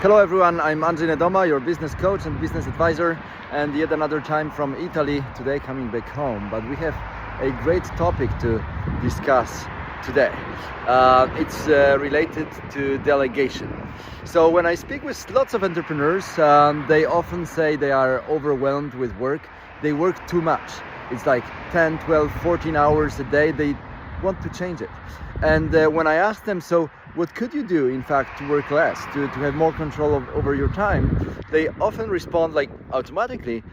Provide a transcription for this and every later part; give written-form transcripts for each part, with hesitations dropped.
Hello everyone, I'm Andrzej Nedoma, your business coach and business advisor, and yet another time from Italy, today coming back home. But we have a great topic to discuss today. It's related to delegation. So when I speak with lots of entrepreneurs, they often say they are overwhelmed with work. They work too much. It's like 10, 12, 14 hours a day. They want to change it. And when I ask them, so what could you do, in fact, to work less, to have more control over your time, they often respond like automatically,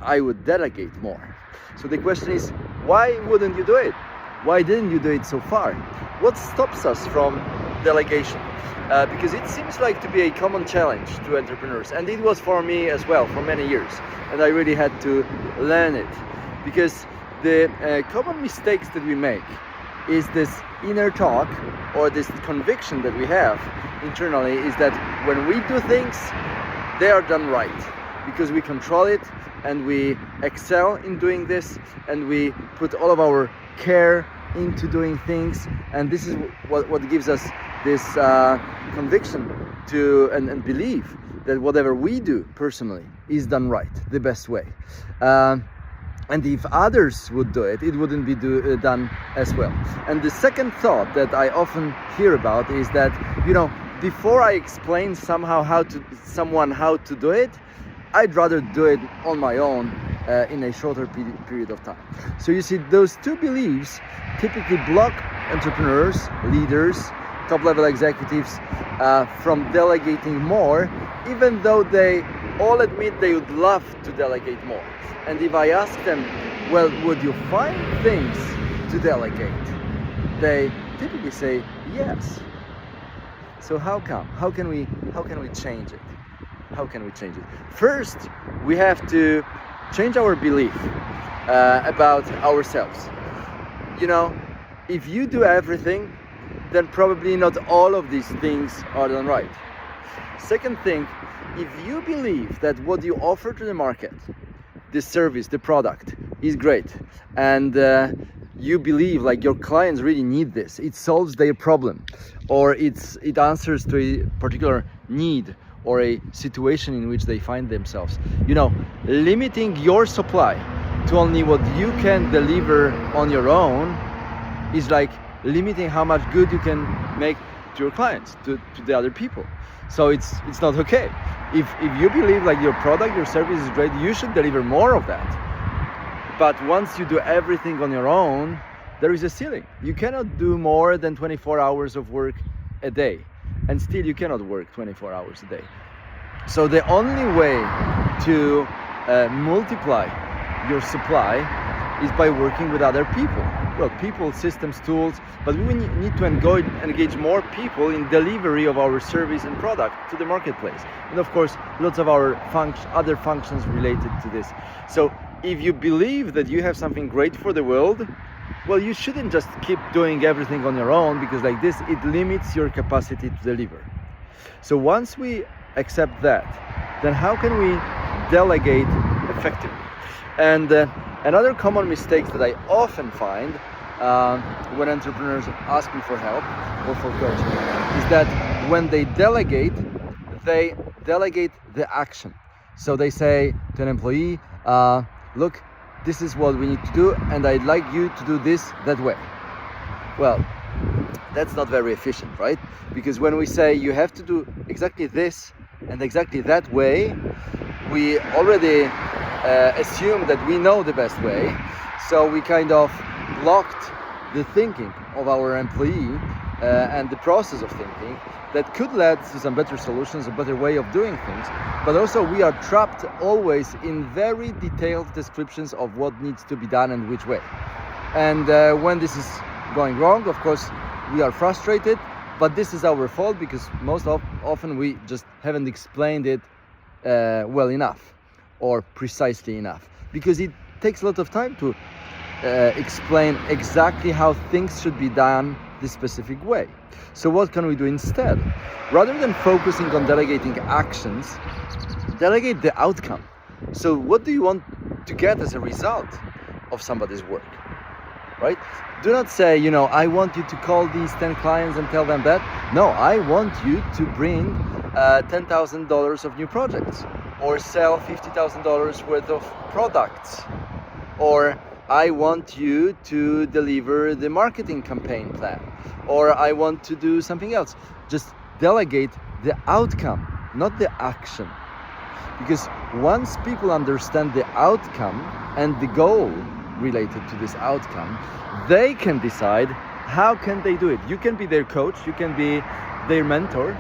I would delegate more. So the question is, why wouldn't you do it? Why didn't you do it so far? What stops us from delegation? Because it seems like to be a common challenge to entrepreneurs, and it was for me as well for many years, and I really had to learn it, because the common mistakes that we make is this inner talk, or this conviction that we have internally, is that when we do things, they are done right, because we control it and we excel in doing this, and we put all of our care into doing things, and this is what gives us this conviction to and belief that whatever we do personally is done right, the best way. And if others would do it, it wouldn't be done as well. And the second thought that I often hear about is that, before I explain someone how to do it, I'd rather do it on my own in a shorter period of time. So you see, those two beliefs typically block entrepreneurs, leaders, top-level executives from delegating more, even though they all admit they would love to delegate more. And if I ask them, well, would you find things to delegate? They typically say yes. So how come? How can we change it? How can we change it? First, we have to change our belief about ourselves. If you do everything, then probably not all of these things are done right. Second thing, if you believe that what you offer to the market, the service, the product, is great, and you believe like your clients really need this, it solves their problem, or it answers to a particular need or a situation in which they find themselves, limiting your supply to only what you can deliver on your own is like limiting how much good you can make to your clients, to the other people. So it's not okay. If you believe like your product, your service is great, you should deliver more of that. But once you do everything on your own, there is a ceiling. You cannot do more than 24 hours of work a day, and still you cannot work 24 hours a day. So the only way to multiply your supply is by working with other people. Well, people, systems, tools, but we need to engage more people in delivery of our service and product to the marketplace. And of course, lots of our other functions related to this. So if you believe that you have something great for the world, well, you shouldn't just keep doing everything on your own, because like this, it limits your capacity to deliver. So once we accept that, then how can we delegate effectively? And another common mistake that I often find when entrepreneurs ask me for help or for coaching is that when they delegate the action. So they say to an employee, look, this is what we need to do, and I'd like you to do this that way. Well, that's not very efficient, right? Because when we say you have to do exactly this and exactly that way, we already assume that we know the best way. So we kind of blocked the thinking of our employee and the process of thinking that could lead to some better solutions, a better way of doing things. But also we are trapped always in very detailed descriptions of what needs to be done and which way. And when this is going wrong, of course, we are frustrated, but this is our fault, because most often we just haven't explained it well enough or precisely enough, because it takes a lot of time to explain exactly how things should be done this specific way. So what can we do instead? Rather than focusing on delegating actions, delegate the outcome. So what do you want to get as a result of somebody's work, right? Do not say, I want you to call these 10 clients and tell them that. No, I want you to bring $10,000 of new projects, or sell $50,000 worth of products, or I want you to deliver the marketing campaign plan, or I want to do something else. Just delegate the outcome, not the action. Because once people understand the outcome and the goal related to this outcome, they can decide how can they do it. You can be their coach, you can be their mentor,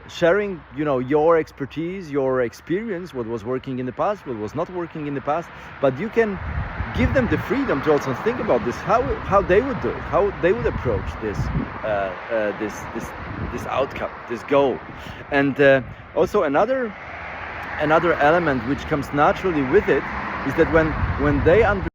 sharing, your expertise, your experience, what was working in the past, what was not working in the past, but you can give them the freedom to also think about this, how they would do it, how they would approach this outcome, this goal. And also another element which comes naturally with it is that when they understand